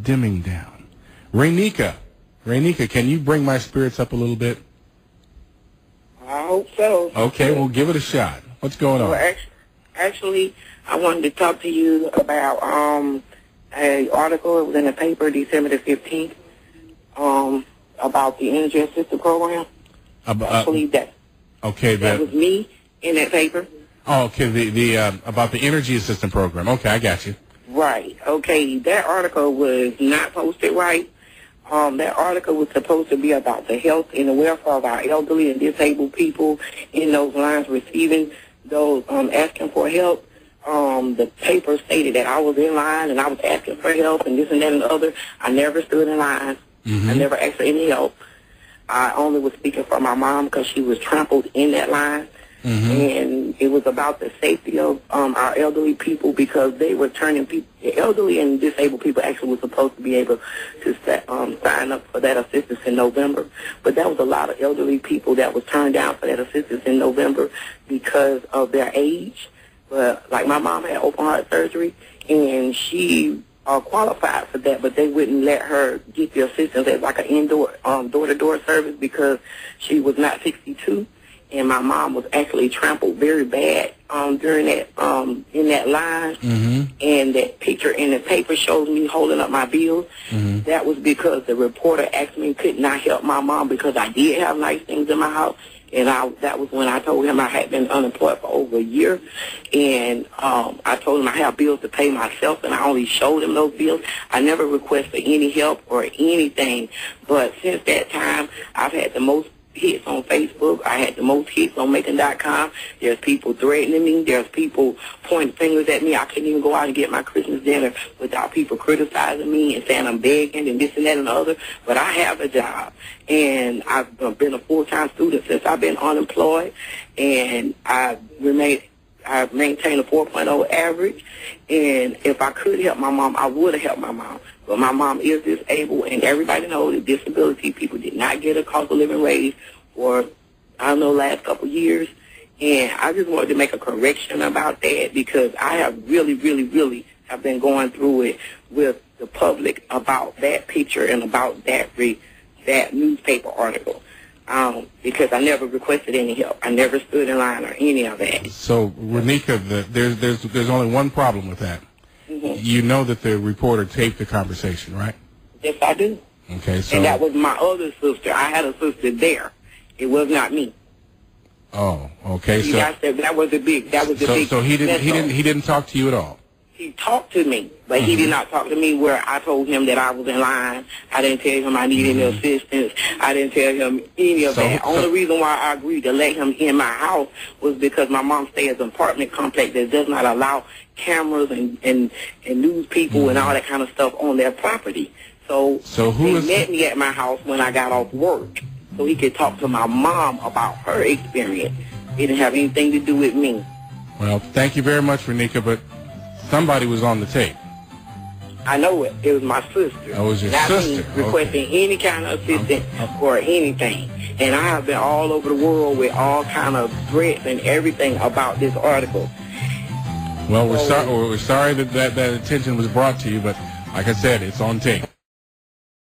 dimming down. Raymeica, can you bring my spirits up a little bit? I hope so. Okay, well, give it a shot. What's going on? Well, actually, I wanted to talk to you about an article. It was in the paper December the 15th about the energy assistance program. I believe that. Okay, that was me in that paper. Oh, okay, the about the energy assistance program. Okay, I got you. Right. Okay, that article was not posted right. That article was supposed to be about the health and the welfare of our elderly and disabled people in those lines receiving those asking for help. The paper stated that I was in line and I was asking for help and this and that and the other. I never stood in line. I never asked for any help. I only was speaking for my mom because she was trampled in that line. And it was about the safety of our elderly people because they were turning people, elderly and disabled people actually were supposed to be able to sign up for that assistance in November. But there was a lot of elderly people that was turned down for that assistance in November because of their age. But like my mom had open heart surgery and she qualified for that, but they wouldn't let her get the assistance as like an indoor door-to-door service because she was not 62. And my mom was actually trampled very bad during that in that line. And that picture in the paper shows me holding up my bills. That was because the reporter asked me could not help my mom because I did have nice things in my house. And that was when I told him I had been unemployed for over a year. And I told him I have bills to pay myself, and I only showed him those bills. I never requested any help or anything. But since that time, I've had the most hits on Facebook. I had the most hits on Making.com. There's people threatening me. There's people pointing fingers at me. I couldn't even go out and get my Christmas dinner without people criticizing me and saying I'm begging and this and that and the other. But I have a job, and I've been a full-time student since I've been unemployed, and I've maintained a 4.0 average, and if I could help my mom, I would have helped my mom. But my mom is disabled, and everybody knows that disability people did not get a cost of living raise for, I don't know, last couple of years. And I just wanted to make a correction about that because I have really have been going through it with the public about that picture and about that newspaper article. Because I never requested any help. I never stood in line or any of that. So, Raymeica, there's only one problem with that. You know that the reporter taped the conversation, right? Yes, I do. Okay, so... And that was my other sister. I had a sister there. It was not me. Oh, okay. See, so that was the big. So he didn't talk to you at all. He talked to me, but he did not talk to me where I told him that I was in line. I didn't tell him I needed any assistance. I didn't tell him any of that. Only reason why I agreed to let him in my house was because my mom stays in an apartment complex that does not allow cameras and news people and all that kind of stuff on their property. So he met me at my house when I got off work so he could talk to my mom about her experience. It didn't have anything to do with me. Well, thank you very much, Raymeica, but somebody was on the tape. I know it. It was my sister. That was your sister. Not me requesting any kind of assistance or anything. And I have been all over the world with all kind of threats and everything about this article. Well, we're sorry that attention was brought to you, but like I said, it's on tape.